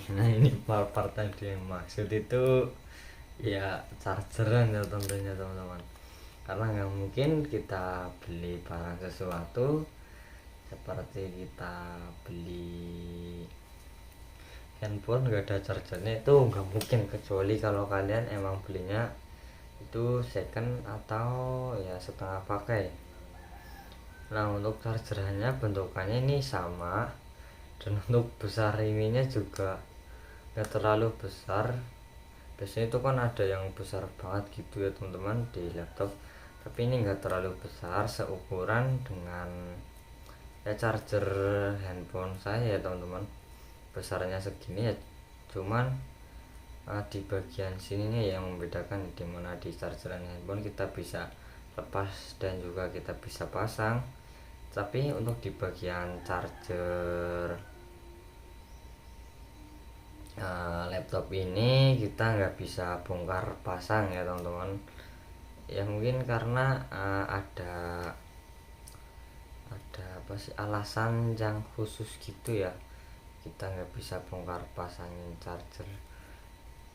Nah ini part-part tadi yang maksud itu ya chargeran ya tentunya teman-teman, karena nggak mungkin kita beli barang sesuatu seperti kita beli handphone nggak ada chargernya, itu nggak mungkin, kecuali kalau kalian emang belinya itu second atau ya setengah pakai. Nah untuk chargerannya bentukannya ini sama, dan untuk besar ininya juga nggak terlalu besar. Biasanya itu kan ada yang besar banget gitu ya teman-teman di laptop, tapi ini enggak terlalu besar, seukuran dengan ya charger handphone saya ya teman-teman. Besarnya segini ya, cuman di bagian sininya yang membedakan, dimana di chargeran handphone kita bisa lepas dan juga kita bisa pasang, tapi untuk di bagian charger laptop ini kita nggak bisa bongkar pasang ya teman-teman. Ya mungkin karena ada apa sih alasan yang khusus gitu ya, kita nggak bisa bongkar pasangin charger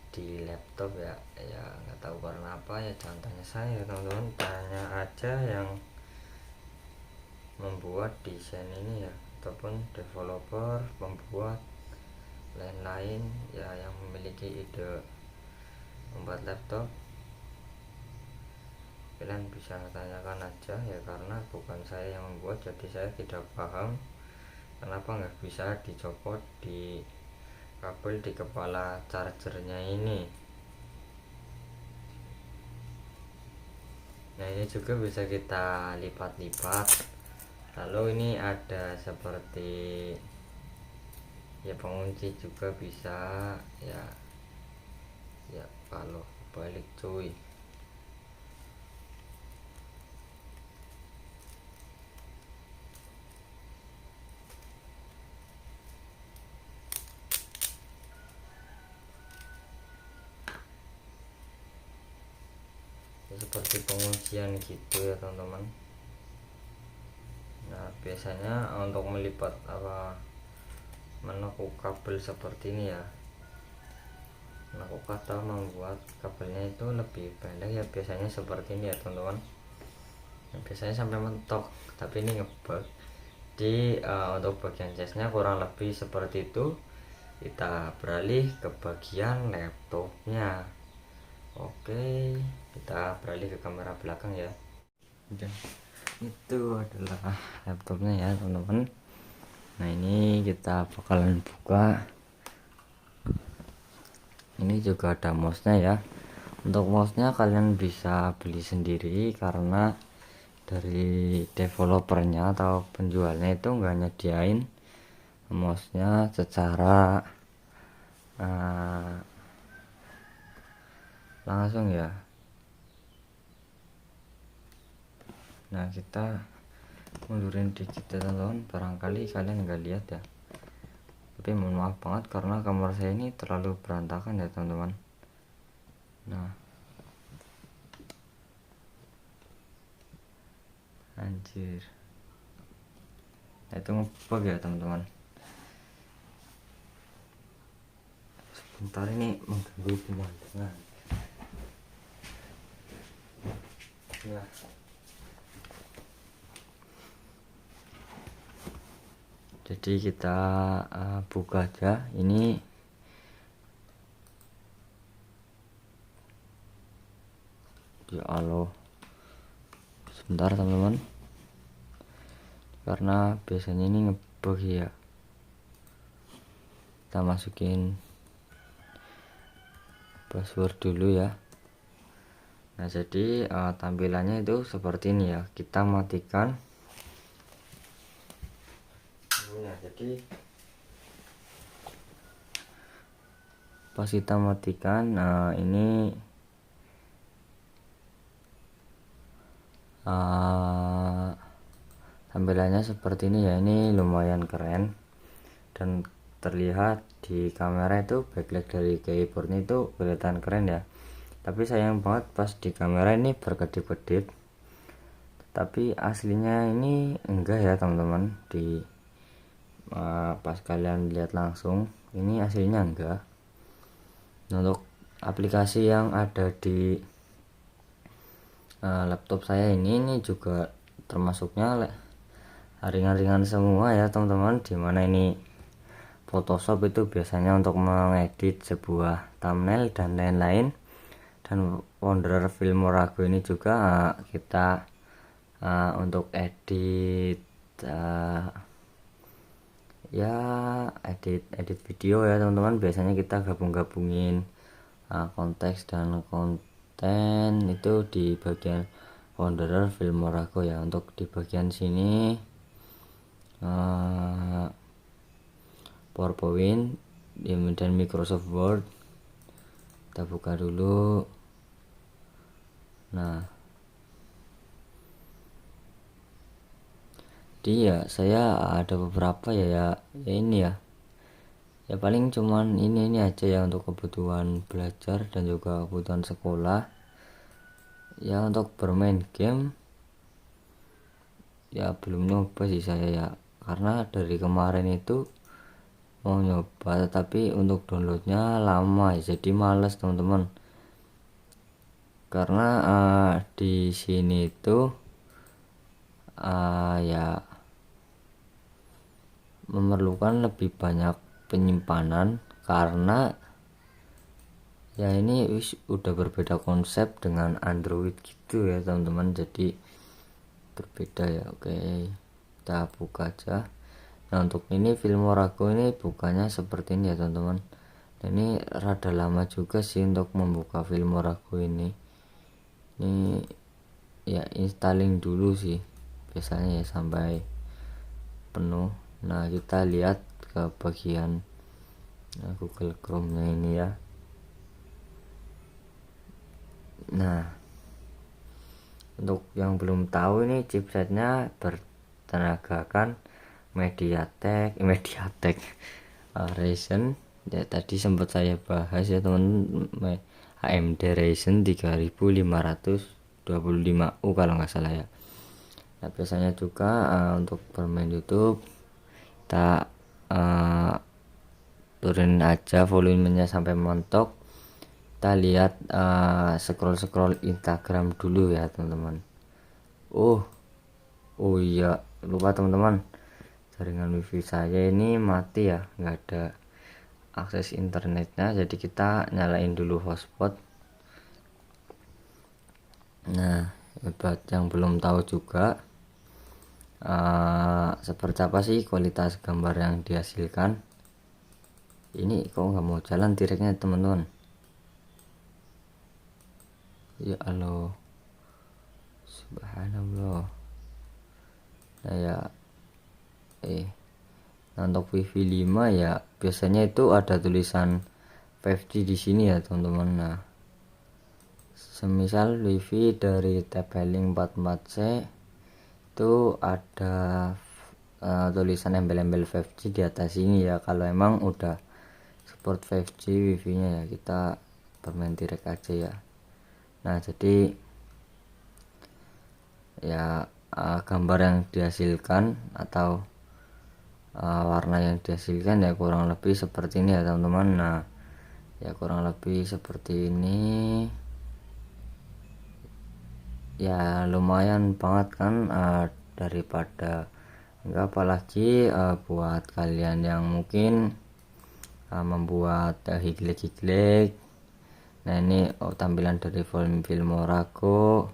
di laptop ya. Ya nggak tahu karena apa ya, jangan tanya saya ya teman-teman, tanya aja yang membuat desain ini ya, ataupun developer, pembuat lain-lain ya yang memiliki ide membuat laptop. Kalian bisa tanyakan aja ya, karena bukan saya yang membuat, jadi saya tidak paham kenapa nggak bisa dicopot di kabel di kepala chargernya ini. Nah ini juga bisa kita lipat-lipat, lalu ini ada seperti ya pengunci juga bisa ya. Ya kalau balik cuy, ya, seperti penguncian gitu ya teman-teman. Nah biasanya untuk melipat menekuk kabel seperti ini ya, menekuk atau membuat kabelnya itu lebih pendek ya, biasanya seperti ini ya teman-teman. Biasanya sampai mentok, tapi ini ngebug. Di untuk bagian chestnya kurang lebih seperti itu. Kita beralih ke bagian laptopnya. Oke, kita beralih ke kamera belakang ya. Itu adalah laptopnya ya teman-teman. Nah ini kita bakalan buka. Ini juga ada mouse-nya ya. Untuk mouse-nya kalian bisa beli sendiri karena dari developernya atau penjualnya itu nggak nyediain mouse-nya secara langsung ya. Nah, kita mundurin dikit ya teman-teman, barangkali kalian nggak lihat ya, tapi mohon maaf banget karena kamar saya ini terlalu berantakan ya teman-teman. Nah, anjir, nah, itu ngebug ya teman-teman. Sebentar, ini mengganggu pemandangan ya. Jadi kita buka aja ini. Ya Allah, sebentar teman-teman, karena biasanya ini ngebug ya. Kita masukin password dulu ya. Nah, jadi tampilannya itu seperti ini ya. Kita matikan ya. Jadi pas kita matikan, ini tampilannya seperti ini ya. Ini lumayan keren dan terlihat di kamera itu backlight dari keyboardnya itu kelihatan keren ya. Tapi sayang banget pas di kamera ini berkedip-kedip, tapi aslinya ini enggak ya teman-teman. Di pas kalian lihat langsung ini aslinya enggak. Untuk aplikasi yang ada di laptop saya ini juga termasuknya ringan-ringan semua ya teman-teman, dimana ini Photoshop itu biasanya untuk mengedit sebuah thumbnail dan lain-lain, dan Wonderer Filmorago ini juga kita untuk edit ya edit video ya teman-teman. Biasanya kita gabungin konteks dan konten itu di bagian Wonderer Filmorago ya. Untuk di bagian sini PowerPoint dan Microsoft Word kita buka dulu. Nah, dia saya ada beberapa ya ini ya paling cuman ini aja ya untuk kebutuhan belajar dan juga kebutuhan sekolah ya. Untuk bermain game ya belum nyoba sih saya ya, karena dari kemarin itu mau nyoba tapi untuk downloadnya lama ya, jadi males teman-teman. Karena di sini itu ya memerlukan lebih banyak penyimpanan, karena ya ini udah berbeda konsep dengan Android gitu ya teman-teman, jadi berbeda ya. Oke, kita buka aja. Nah, untuk ini Filmorago ini bukanya seperti ini ya teman-teman. Nah, ini rada lama juga sih untuk membuka Filmorago ini ya installing dulu sih biasanya ya sampai penuh. Nah, kita lihat ke bagian Google Chrome nya ini ya. Nah, untuk yang belum tahu, ini chipsetnya bertenagakan MediaTek Ryzen ya, tadi sempat saya bahas ya teman, AMD Ryzen 3525U kalau nggak salah ya. Nah, biasanya juga untuk bermain YouTube kita turunin aja volumenya sampai mentok. Kita lihat scroll Instagram dulu ya teman-teman. Oh iya, lupa teman-teman, jaringan wifi saya ini mati ya, nggak ada akses internetnya, jadi kita nyalain dulu hotspot. Nah, buat yang belum tahu juga seperti apa sih kualitas gambar yang dihasilkan, ini kok nggak mau jalan tiriknya teman-teman. Ya Allah, subhanallah. Nah ya, nah untuk wifi 5 ya biasanya itu ada tulisan 5G di sini ya teman-teman. Nah semisal wifi dari TP-Link 44C itu ada tulisan embel-embel 5G di atas ini ya. Kalau emang udah support 5G wifi nya ya kita bermain direct aja ya. Nah jadi ya gambar yang dihasilkan atau warna yang dihasilkan ya kurang lebih seperti ini ya teman-teman. Nah ya kurang lebih seperti ini ya, lumayan banget kan daripada enggak, apalagi buat kalian yang mungkin membuat higleg-higleg. Nah ini tampilan dari Filmorago,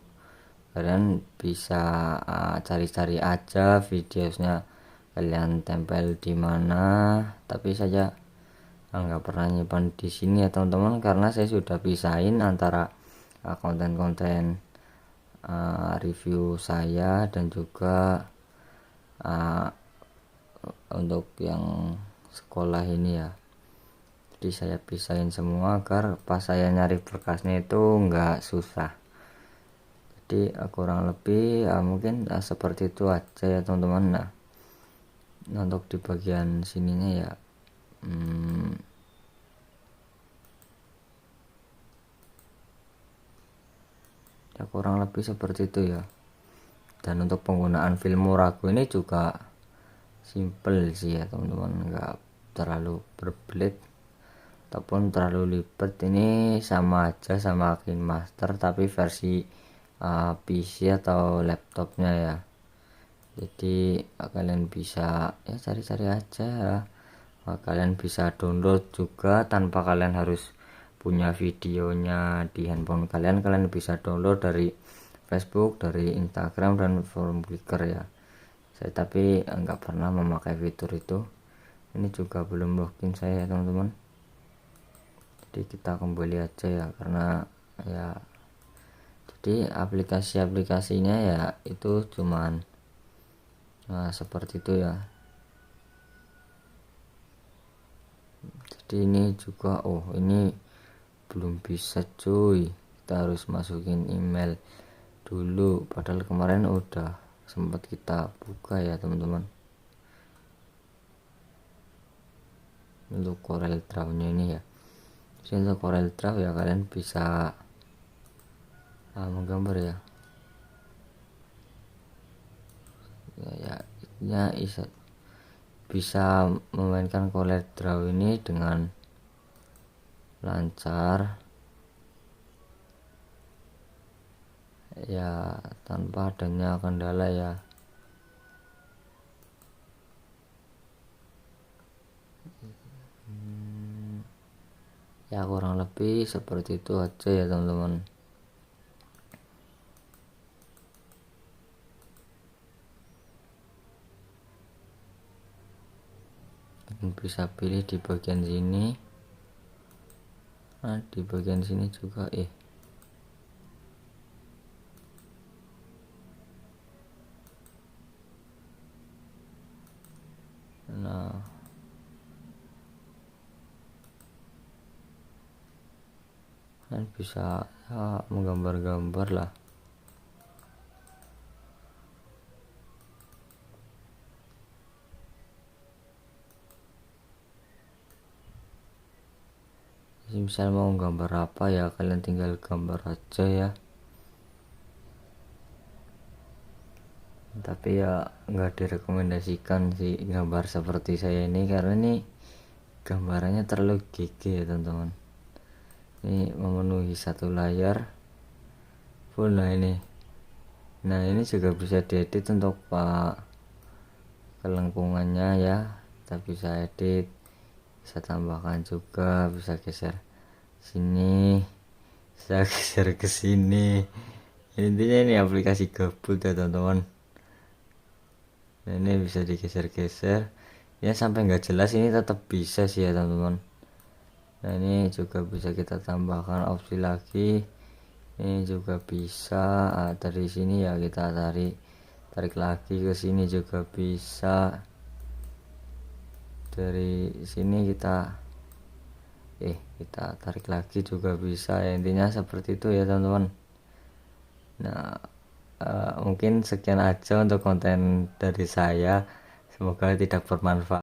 kalian bisa cari-cari aja videonya, kalian tempel di mana, tapi saja nggak pernah nyimpan di sini ya teman-teman, karena saya sudah pisahin antara konten-konten review saya dan juga untuk yang sekolah ini ya. Jadi saya pisahin semua agar pas saya nyari berkasnya itu nggak susah. Jadi kurang lebih mungkin seperti itu aja ya teman-teman. Nah untuk di bagian sininya ya ya kurang lebih seperti itu ya. Dan untuk penggunaan Filmorago ini juga simple sih ya teman-teman, nggak terlalu berbelit ataupun terlalu ribet. Ini sama aja sama KineMaster tapi versi PC atau laptopnya ya. Jadi kalian bisa ya cari-cari aja ya. Kalian bisa download juga tanpa kalian harus punya videonya di handphone kalian. Kalian bisa download dari Facebook, dari Instagram dan forum Flickr ya. Saya tapi nggak pernah memakai fitur itu. Ini juga belum login saya teman-teman. Jadi kita kembali aja ya, karena ya jadi aplikasi-aplikasinya ya itu cuman seperti itu ya. Jadi ini juga ini belum bisa cuy, kita harus masukin email dulu, padahal kemarin udah sempat kita buka ya teman-teman. Untuk Corel Draw nya ini ya. Jadi untuk Corel Draw ya kalian bisa menggambar ya. Ya bisa memainkan Corel Draw ini dengan lancar ya, tanpa adanya kendala ya. Ya kurang lebih seperti itu aja ya teman-teman. Bisa pilih di bagian sini. Nah di bagian sini juga nah kan bisa ya menggambar-gambar lah. Misal mau gambar apa ya kalian tinggal gambar aja ya. Tapi ya nggak direkomendasikan sih gambar seperti saya ini, karena ini gambarannya terlalu gigi ya teman-teman. Ini memenuhi satu layar full. Nah ini juga bisa diedit untuk kelengkungannya ya. Kita bisa edit, bisa tambahkan juga, bisa geser sini, bisa geser ke sini. Intinya ini aplikasi gabut ya teman-teman. Nah ini bisa digeser-geser ya sampai nggak jelas, ini tetap bisa sih ya teman-teman. Nah ini juga bisa kita tambahkan opsi lagi ini juga bisa. Dari sini ya kita tarik lagi ke sini juga bisa. Dari sini kita tarik lagi juga bisa ya, intinya seperti itu ya teman-teman. Nah, mungkin sekian aja untuk konten dari saya, semoga tidak bermanfaat.